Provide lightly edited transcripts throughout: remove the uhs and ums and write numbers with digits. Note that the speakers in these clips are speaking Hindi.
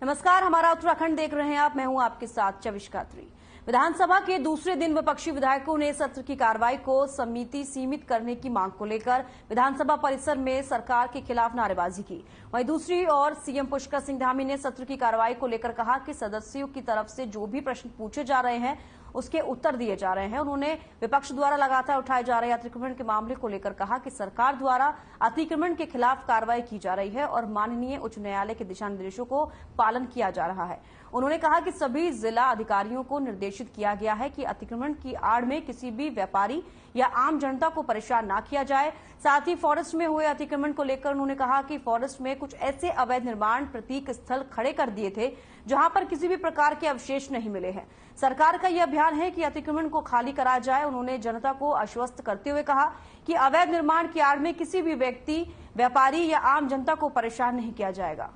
नमस्कार, हमारा उत्तराखंड देख रहे हैं आप। मैं हूं आपके साथ चविष्का त्री। विधानसभा के दूसरे दिन विपक्षी विधायकों ने सत्र की कार्रवाई को समिति सीमित करने की मांग को लेकर विधानसभा परिसर में सरकार के खिलाफ नारेबाजी की। वहीं दूसरी ओर सीएम पुष्कर सिंह धामी ने सत्र की कार्रवाई को लेकर कहा कि सदस्यों की तरफ से जो भी प्रश्न पूछे जा रहे हैं उसके उत्तर दिए जा रहे हैं। उन्होंने विपक्ष द्वारा लगातार उठाए जा रहे अतिक्रमण के मामले को लेकर कहा कि सरकार द्वारा अतिक्रमण के खिलाफ कार्रवाई की जा रही है और माननीय उच्च न्यायालय के दिशा निर्देशों को पालन किया जा रहा है। उन्होंने कहा कि सभी जिला अधिकारियों को निर्देशित किया गया है कि अतिक्रमण की आड़ में किसी भी व्यापारी या आम जनता को परेशान न किया जाए। साथ ही फॉरेस्ट में हुए अतिक्रमण को लेकर उन्होंने कहा कि फॉरेस्ट में कुछ ऐसे अवैध निर्माण प्रतीक स्थल खड़े कर दिए थे जहां पर किसी भी प्रकार के अवशेष नहीं मिले हैं। सरकार का यह अभियान है कि अतिक्रमण को खाली कराया जाए। उन्होंने जनता को आश्वस्त करते हुए कहा कि अवैध निर्माण की आड़ में किसी भी व्यक्ति, व्यापारी या आम जनता को परेशान नहीं किया जाएगा।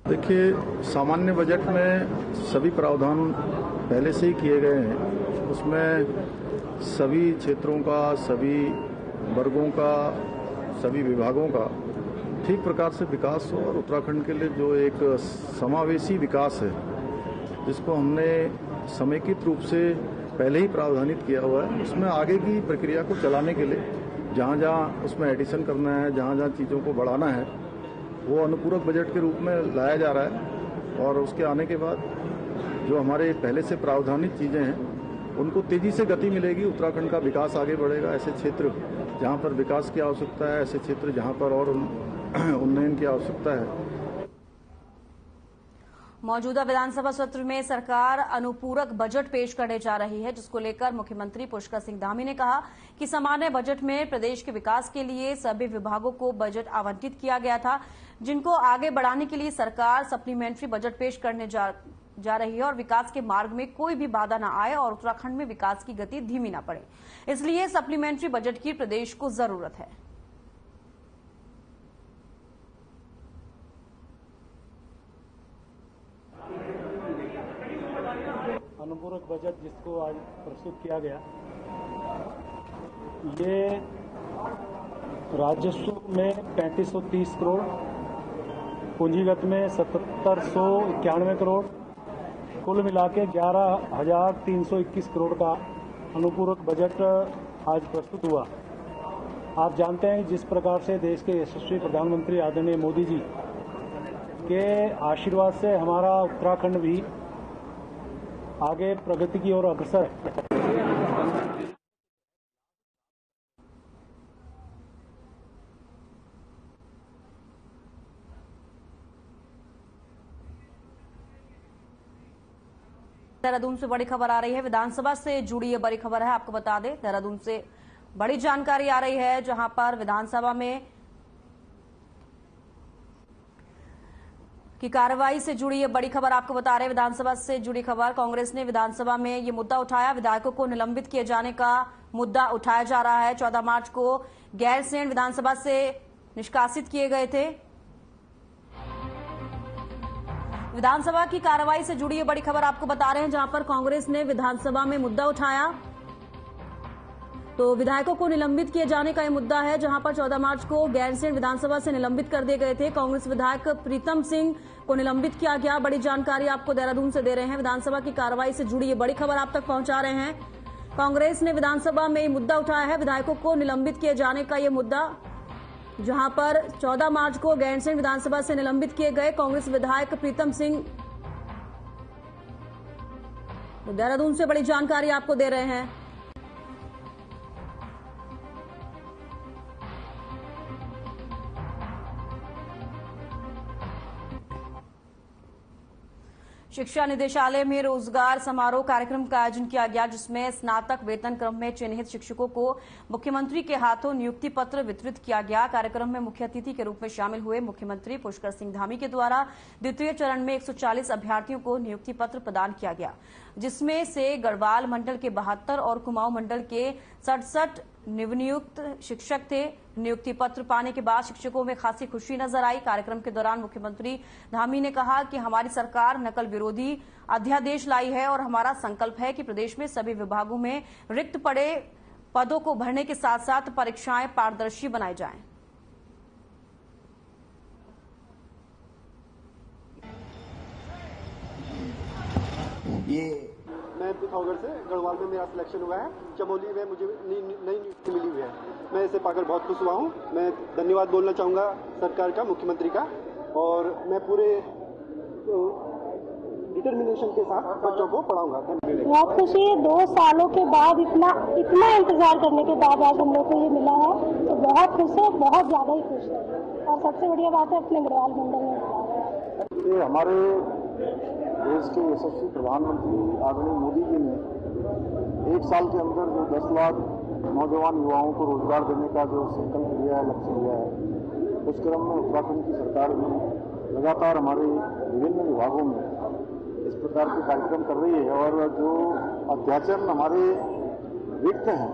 देखिए, सामान्य बजट में सभी प्रावधान पहले से ही किए गए हैं। उसमें सभी क्षेत्रों का, सभी वर्गों का, सभी विभागों का ठीक प्रकार से विकास हो और उत्तराखंड के लिए जो एक समावेशी विकास है जिसको हमने समेकित रूप से पहले ही प्रावधानित किया हुआ है, उसमें आगे की प्रक्रिया को चलाने के लिए जहां जहां उसमें एडिशन करना है, जहां जहां चीज़ों को बढ़ाना है, वो अनुपूरक बजट के रूप में लाया जा रहा है। और उसके आने के बाद जो हमारे पहले से प्रावधानित चीज़ें हैं उनको तेजी से गति मिलेगी, उत्तराखंड का विकास आगे बढ़ेगा। ऐसे क्षेत्र जहां पर विकास की आवश्यकता है, ऐसे क्षेत्र जहां पर और उन्नयन की आवश्यकता है। मौजूदा विधानसभा सत्र में सरकार अनुपूरक बजट पेश करने जा रही है, जिसको लेकर मुख्यमंत्री पुष्कर सिंह धामी ने कहा कि सामान्य बजट में प्रदेश के विकास के लिए सभी विभागों को बजट आवंटित किया गया था, जिनको आगे बढ़ाने के लिए सरकार सप्लीमेंट्री बजट पेश करने जा रही है और विकास के मार्ग में कोई भी बाधा न आए और उत्तराखंड में विकास की गति धीमी न पड़े। इसलिए सप्लीमेंट्री बजट की प्रदेश को जरूरत है। अनुपूरक बजट जिसको आज प्रस्तुत किया गया, ये राजस्व में 3530 करोड़, पूंजीगत में 7791 करोड़, कुल मिला के 11,321 करोड़ का अनुपूरक बजट आज प्रस्तुत हुआ। आप जानते हैं जिस प्रकार से देश के यशस्वी प्रधानमंत्री आदरणीय मोदी जी के आशीर्वाद से हमारा उत्तराखंड भी आगे प्रगति की ओर अग्रसर है। देहरादून से बड़ी खबर आ रही है। विधानसभा से जुड़ी ये बड़ी खबर है, आपको बता दें। देहरादून से बड़ी जानकारी आ रही है, जहां पर विधानसभा में की कार्रवाई से जुड़ी ये बड़ी खबर आपको बता रहे हैं। विधानसभा से जुड़ी खबर, कांग्रेस ने विधानसभा में ये मुद्दा उठाया। विधायकों को निलंबित किए जाने का मुद्दा उठाया जा रहा है। 14 मार्च को गैरसैंण विधानसभा से निष्कासित किए गए थे। विधानसभा की कार्रवाई से जुड़ी ये बड़ी खबर आपको बता रहे हैं, जहां पर कांग्रेस ने विधानसभा में मुद्दा उठाया। तो विधायकों को निलंबित किए जाने का यह मुद्दा है, जहां पर 14 मार्च को गैरसैंण विधानसभा से निलंबित कर दिए गए थे। कांग्रेस विधायक प्रीतम सिंह को निलंबित किया गया। बड़ी जानकारी आपको देहरादून से दे रहे हैं। विधानसभा की कार्रवाई से जुड़ी ये बड़ी खबर आप तक पहुंचा रहे हैं। कांग्रेस ने विधानसभा में ये मुद्दा उठाया है, विधायकों को निलंबित किए जाने का ये मुद्दा, जहां पर 14 मार्च को गैरसैंण विधानसभा से निलंबित किए गए कांग्रेस विधायक प्रीतम सिंह। तो देहरादून से बड़ी जानकारी आपको दे रहे हैं। शिक्षा निदेशालय में रोजगार समारोह कार्यक्रम का आयोजन किया गया, जिसमें स्नातक वेतन क्रम में चिन्हित शिक्षकों को मुख्यमंत्री के हाथों नियुक्ति पत्र वितरित किया गया। कार्यक्रम में मुख्य अतिथि के रूप में शामिल हुए मुख्यमंत्री पुष्कर सिंह धामी के द्वारा द्वितीय चरण में 140 अभ्यर्थियों को नियुक्ति पत्र प्रदान किया गया, जिसमें से गढ़वाल मंडल के 72 और कुमाऊं मंडल के 67 नवनियुक्त शिक्षक थे। नियुक्ति पत्र पाने के बाद शिक्षकों में खासी खुशी नजर आई। कार्यक्रम के दौरान मुख्यमंत्री धामी ने कहा कि हमारी सरकार नकल विरोधी अध्यादेश लाई है और हमारा संकल्प है कि प्रदेश में सभी विभागों में रिक्त पड़े पदों को भरने के साथ साथ परीक्षाएं पारदर्शी बनाई जाएं। ये मैं पिथौरागढ़ से गढ़वाल में मेरा सिलेक्शन हुआ है। चमोली में मुझे नई नियुक्ति मिली हुई है। मैं इसे पाकर बहुत खुश हुआ हूँ। मैं धन्यवाद बोलना चाहूँगा सरकार का, मुख्यमंत्री का, और मैं पूरे डिटर्मिनेशन के साथ बच्चों को पढ़ाऊंगा। बहुत खुशी है। 2 सालों के बाद इतना इंतजार करने के बाद आज हम लोग को ये मिला है, तो बहुत खुश है, बहुत ज्यादा ही खुश है। और सबसे बढ़िया बात है अपने गढ़वाल मंडल में ये हमारे देश के यशस्वी प्रधानमंत्री आदरणीय मोदी जी ने 1 साल के अंदर जो 10 लाख नौजवान युवाओं को रोजगार देने का जो संकल्प लिया है, लक्ष्य लिया है, उस क्रम में उत्तराखंड की सरकार भी लगातार हमारे विभिन्न विभागों में इस प्रकार के कार्यक्रम कर रही है। और जो अध्याचन हमारे रिक्त हैं,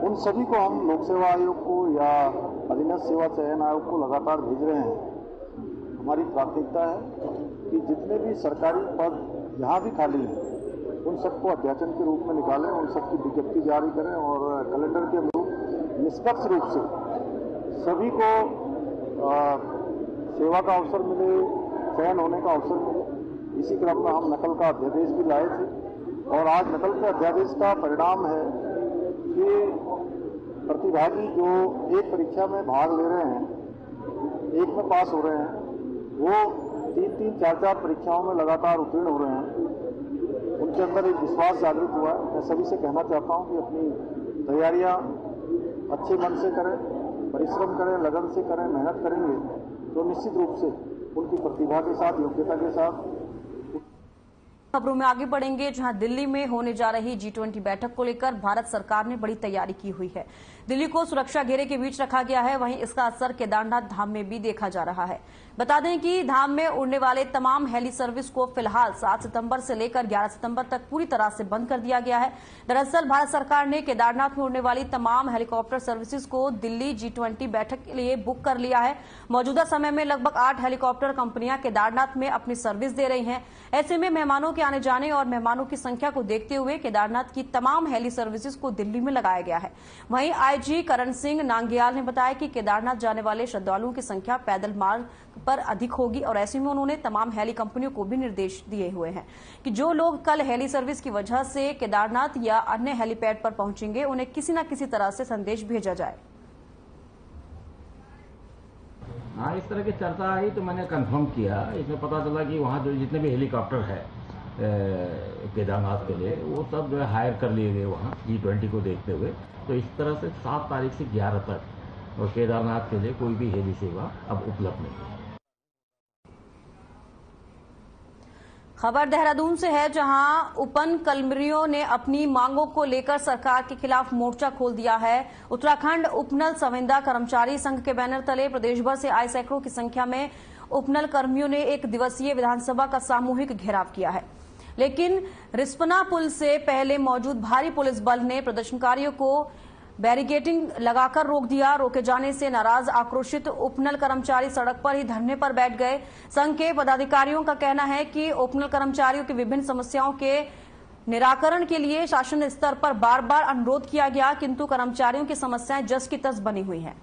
उन सभी को हम लोक सेवा आयोग को या अधीनस्थ सेवा चयन आयोग को लगातार भेज रहे हैं। हमारी प्राथमिकता है कि जितने भी सरकारी पद जहां भी खाली हैं, उन सबको अध्याचन के रूप में निकालें, उन सबकी विज्ञप्ति जारी करें और कैलेंडर के अनुरूप निष्पक्ष रूप से सभी को सेवा का अवसर मिले, चयन होने का अवसर मिले। इसी क्रम में हम नकल का अध्यादेश भी लाए थे और आज नकल के अध्यादेश का परिणाम है कि प्रतिभागी जो एक परीक्षा में भाग ले रहे हैं, एक में पास हो रहे हैं, वो 3-3, 4-4 परीक्षाओं में लगातार उत्तीर्ण हो रहे हैं। उनके अंदर एक विश्वास जागृत हुआ है। मैं सभी से कहना चाहता हूं कि अपनी तैयारियां अच्छे मन से करें, परिश्रम करें, लगन से करें, मेहनत करेंगे तो निश्चित रूप से उनकी प्रतिभा के साथ, योग्यता के साथ। खबरों में आगे बढ़ेंगे, जहां दिल्ली में होने जा रही G20 बैठक को लेकर भारत सरकार ने बड़ी तैयारी की हुई है। दिल्ली को सुरक्षा घेरे के बीच रखा गया है, वहीं इसका असर केदारनाथ धाम में भी देखा जा रहा है। बता दें कि धाम में उड़ने वाले तमाम हेली सर्विस को फिलहाल 7 सितंबर से लेकर 11 सितंबर तक पूरी तरह से बंद कर दिया गया है। दरअसल भारत सरकार ने केदारनाथ में उड़ने वाली तमाम हेलीकॉप्टर सर्विसेज को दिल्ली G20 बैठक के लिए बुक कर लिया है। मौजूदा समय में लगभग 8 हेलीकॉप्टर कंपनियां केदारनाथ में अपनी सर्विस दे रही हैं। ऐसे में मेहमानों के आने जाने और मेहमानों की संख्या को देखते हुए केदारनाथ की तमाम हेली सर्विसेज को दिल्ली में लगाया गया है। वहीं आईजी करण सिंह नांगियाल ने बताया कि केदारनाथ जाने वाले श्रद्धालुओं की संख्या पैदल मार्ग पर अधिक होगी और ऐसे में उन्होंने तमाम हेली कंपनियों को भी निर्देश दिए हुए हैं कि जो लोग कल हेली सर्विस की वजह से केदारनाथ या अन्य हेलीपैड पर पहुंचेंगे, उन्हें किसी न किसी तरह से संदेश भेजा जाए। हाँ, इस तरह की चर्चा आई तो मैंने कंफर्म किया। इसमें पता चला कि वहाँ जो जितने भी हेलीकॉप्टर है केदारनाथ के लिए, वो सब जो है हायर कर लिए गए वहाँ G20 को देखते हुए। तो इस तरह से 7 तारीख से 11 तक और केदारनाथ के लिए कोई भी हेली सेवा अब उपलब्ध नहीं है। खबर देहरादून से है, जहां उपन कलमरियों ने अपनी मांगों को लेकर सरकार के खिलाफ मोर्चा खोल दिया है। उत्तराखंड उपनल संविदा कर्मचारी संघ के बैनर तले प्रदेश भर से आए सैकड़ों की संख्या में उपनल कर्मियों ने 1 दिवसीय विधानसभा का सामूहिक घेराव किया है, लेकिन रिस्पना पुल से पहले मौजूद भारी पुलिस बल ने प्रदर्शनकारियों को बैरिकेडिंग लगाकर रोक दिया। रोके जाने से नाराज आक्रोशित उपनल कर्मचारी सड़क पर ही धरने पर बैठ गए। संघ के पदाधिकारियों का कहना है कि उपनल कर्मचारियों की विभिन्न समस्याओं के निराकरण के लिए शासन स्तर पर बार बार अनुरोध किया गया, किंतु कर्मचारियों की समस्याएं जस की तस बनी हुई हैं।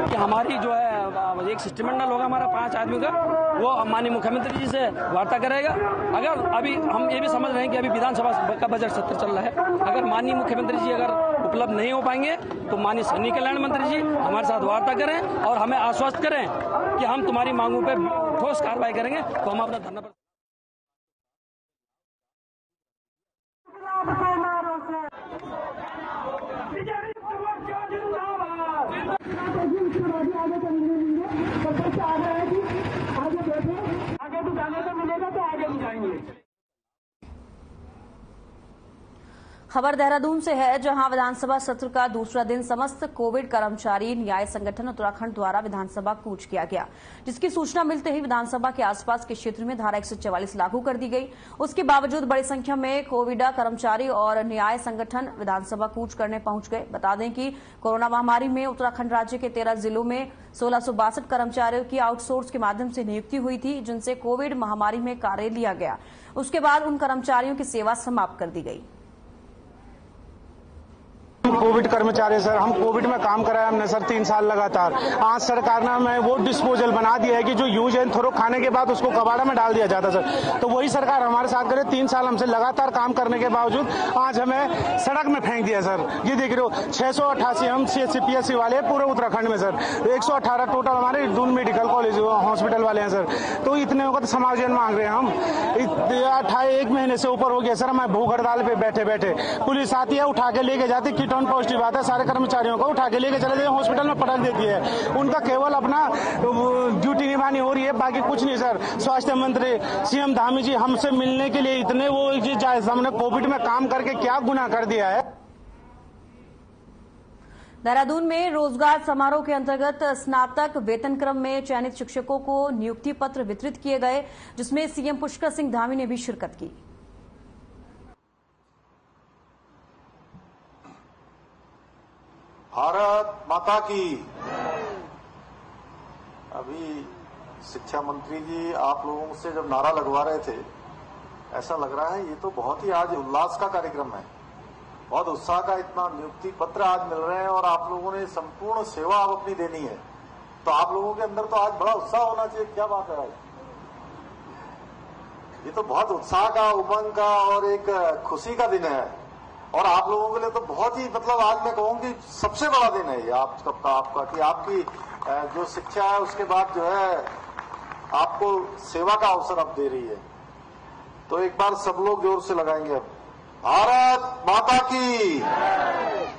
कि हमारी जो है एक शिष्टमंडल होगा हमारा 5 आदमी का, वो माननीय मुख्यमंत्री जी से वार्ता करेगा। अगर अभी हम ये भी समझ रहे हैं कि अभी विधानसभा का बजट सत्र चल रहा है, अगर माननीय मुख्यमंत्री जी अगर उपलब्ध नहीं हो पाएंगे तो माननीय सैनिक कल्याण मंत्री जी हमारे साथ वार्ता करें और हमें आश्वस्त करें कि हम तुम्हारी मांगों पर ठोस कार्रवाई करेंगे, तो हम अपना धरना खबर देहरादून से है, जहां विधानसभा सत्र का दूसरा दिन समस्त कोविड कर्मचारी न्याय संगठन उत्तराखंड द्वारा विधानसभा कूच किया गया, जिसकी सूचना मिलते ही विधानसभा के आसपास के क्षेत्र में धारा 144 लागू कर दी गई। उसके बावजूद बड़ी संख्या में कोविडा कर्मचारी और न्याय संगठन विधानसभा कूच करने पहुंच गए। बता दें कि कोरोना महामारी में उत्तराखंड राज्य के 13 जिलों में 1662 कर्मचारियों की आउटसोर्स के माध्यम से नियुक्ति हुई थी, जिनसे कोविड महामारी में कार्य लिया गया। उसके बाद उन कर्मचारियों की सेवा समाप्त कर दी गई। कोविड कर्मचारी सर, हम कोविड में काम कराया हमने सर 3 साल लगातार। आज सरकार ने हमें वो डिस्पोजल बना दिया है कि जो यूज एंड थ्रो खाने के बाद उसको कबाड़ा में डाल दिया जाता सर। तो वही सरकार हमारे साथ करे। 3 साल हमसे लगातार काम करने के बावजूद आज हमें सड़क में फेंक दिया सर। ये देख रहे हो 688 हम CPSC वाले पूरे उत्तराखंड में सर, 118 टोटल हमारे दून मेडिकल कॉलेज हॉस्पिटल वाले हैं सर। तो इतने वक्त समार्जन मांग रहे हैं हम। 1 महीने से ऊपर हो गया सर, हमें भूख हड़ताल पे बैठे बैठे। पुलिस आती है, उठा के लेके जाती, कीटाणु पॉजिटिव आता है, सारे कर्मचारियों को उठा के लेके चले जाते, हॉस्पिटल में पटक देती है। उनका केवल अपना ड्यूटी निभानी हो रही है, बाकी कुछ नहीं सर। स्वास्थ्य मंत्री CM धामी जी हमसे मिलने के लिए इतने वो हमने कोविड में काम करके क्या गुनाह कर दिया है। देहरादून में रोजगार समारोह के अंतर्गत स्नातक वेतन क्रम में चयनित शिक्षकों को नियुक्ति पत्र वितरित किए गए, जिसमें CM पुष्कर सिंह धामी ने भी शिरकत की। भारत माता की। अभी शिक्षा मंत्री जी आप लोगों से जब नारा लगवा रहे थे, ऐसा लग रहा है ये तो बहुत ही आज उल्लास का कार्यक्रम है, बहुत उत्साह का। इतना नियुक्ति पत्र आज मिल रहे हैं और आप लोगों ने संपूर्ण सेवा अब अपनी देनी है, तो आप लोगों के अंदर तो आज बड़ा उत्साह होना चाहिए। क्या बात है, आज ये तो बहुत उत्साह का, उमंग का और एक खुशी का दिन है। और आप लोगों के लिए तो बहुत ही मतलब आज मैं कहूँ कि सबसे बड़ा दिन है ये आप सबका, आपका कि आपकी जो शिक्षा है उसके बाद जो है आपको सेवा का अवसर अब दे रही है। तो एक बार सब लोग जोर से लगाएंगे अब, भारत माता की,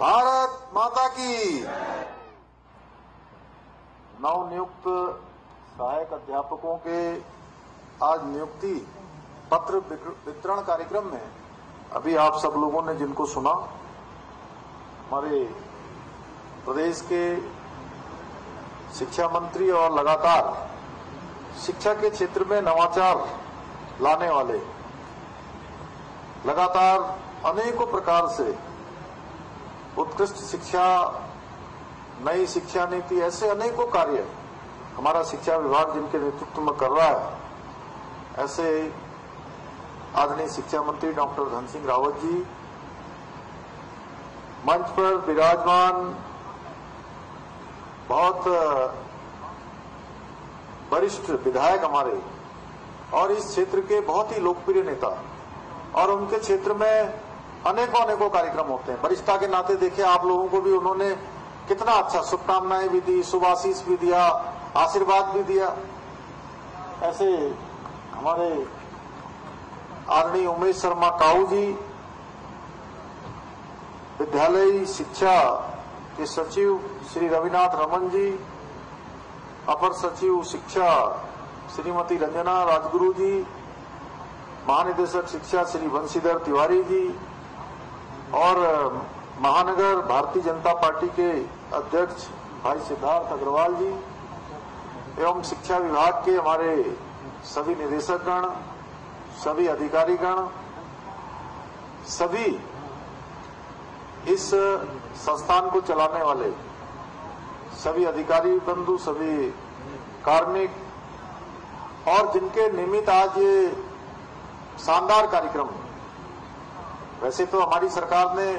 भारत माता की। नवनियुक्त सहायक अध्यापकों के आज नियुक्ति पत्र वितरण कार्यक्रम में अभी आप सब लोगों ने जिनको सुना, हमारे प्रदेश के शिक्षा मंत्री और लगातार शिक्षा के क्षेत्र में नवाचार लाने वाले, लगातार अनेकों प्रकार से उत्कृष्ट शिक्षा, नई शिक्षा नीति, ऐसे अनेकों कार्य हमारा शिक्षा विभाग जिनके नेतृत्व में कर रहा है, ऐसे आदरणीय शिक्षा मंत्री डॉक्टर धन सिंह रावत जी, मंच पर विराजमान बहुत वरिष्ठ विधायक हमारे और इस क्षेत्र के बहुत ही लोकप्रिय नेता, और उनके क्षेत्र में अनेकों कार्यक्रम होते हैं। वरिष्ठता के नाते देखिए आप लोगों को भी उन्होंने कितना अच्छा शुभकामनाएं भी दी, शुभाशीष भी दिया, आशीर्वाद भी दिया। ऐसे हमारे आदरणीय उमेश शर्मा काऊ जी, विद्यालय शिक्षा के सचिव श्री रविनाथ रमन जी, अपर सचिव शिक्षा श्रीमती रंजना राजगुरु जी, महानिदेशक शिक्षा श्री बंशीधर तिवारी जी और महानगर भारतीय जनता पार्टी के अध्यक्ष भाई सिद्धार्थ अग्रवाल जी एवं शिक्षा विभाग के हमारे सभी निदेशकगण, सभी अधिकारीगण, सभी इस संस्थान को चलाने वाले सभी अधिकारी बंधु, सभी कार्मिक और जिनके निमित्त आज ये शानदार कार्यक्रम, वैसे तो हमारी सरकार ने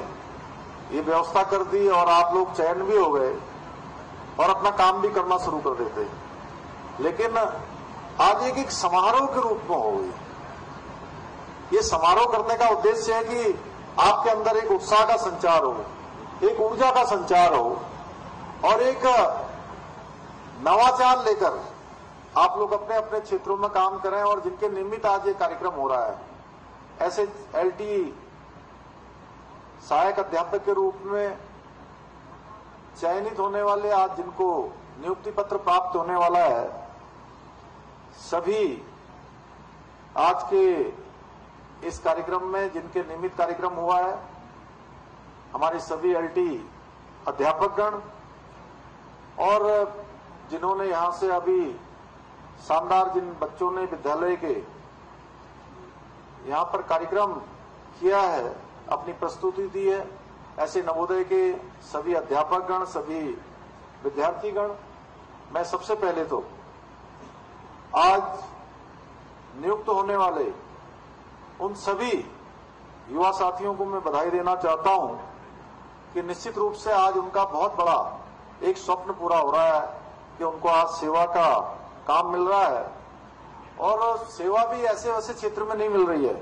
ये व्यवस्था कर दी और आप लोग चयन भी हो गए और अपना काम भी करना शुरू कर देते, लेकिन आज एक समारोह के रूप में हो गई। ये समारोह करने का उद्देश्य है कि आपके अंदर एक उत्साह का संचार हो, एक ऊर्जा का संचार हो और एक नवाचार लेकर आप लोग अपने अपने क्षेत्रों में काम करें। और जिनके निमित्त आज ये कार्यक्रम हो रहा है, ऐसे LT सहायक अध्यापक के रूप में चयनित होने वाले, आज जिनको नियुक्ति पत्र प्राप्त होने वाला है, सभी आज के इस कार्यक्रम में जिनके निमित्त कार्यक्रम हुआ है, हमारे सभी LT अध्यापकगण और जिन्होंने यहां से अभी शानदार, जिन बच्चों ने विद्यालय के यहां पर कार्यक्रम किया है, अपनी प्रस्तुति दी है, ऐसे नवोदय के सभी अध्यापकगण, सभी विद्यार्थीगण, मैं सबसे पहले तो आज नियुक्त होने वाले उन सभी युवा साथियों को मैं बधाई देना चाहता हूं कि निश्चित रूप से आज उनका बहुत बड़ा एक स्वप्न पूरा हो रहा है कि उनको आज सेवा का काम मिल रहा है। और सेवा भी ऐसे वैसे क्षेत्र में नहीं मिल रही है,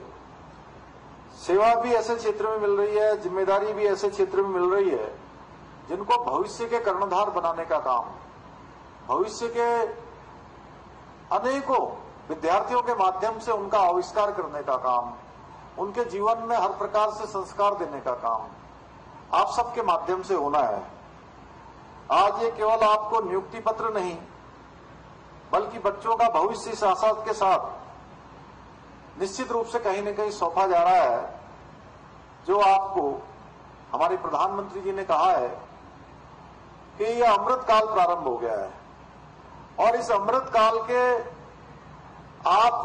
सेवा भी ऐसे क्षेत्र में मिल रही है, जिम्मेदारी भी ऐसे क्षेत्र में मिल रही है जिनको भविष्य के कर्णधार बनाने का काम, भविष्य के अनेकों विद्यार्थियों के माध्यम से उनका आविष्कार करने का काम, उनके जीवन में हर प्रकार से संस्कार देने का काम आप सबके माध्यम से होना है। आज ये केवल आपको नियुक्ति पत्र नहीं बल्कि बच्चों का भविष्य इस आशा के साथ निश्चित रूप से कहीं न कहीं सौंपा जा रहा है, जो आपको हमारे प्रधानमंत्री जी ने कहा है कि यह अमृत काल प्रारंभ हो गया है और इस अमृत काल के आप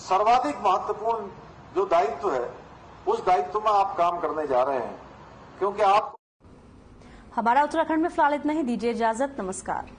सर्वाधिक महत्वपूर्ण जो दायित्व है उस दायित्व में आप काम करने जा रहे हैं, क्योंकि आप हमारा उत्तराखंड में फिलहाल इतना ही। दीजिए इजाजत, नमस्कार।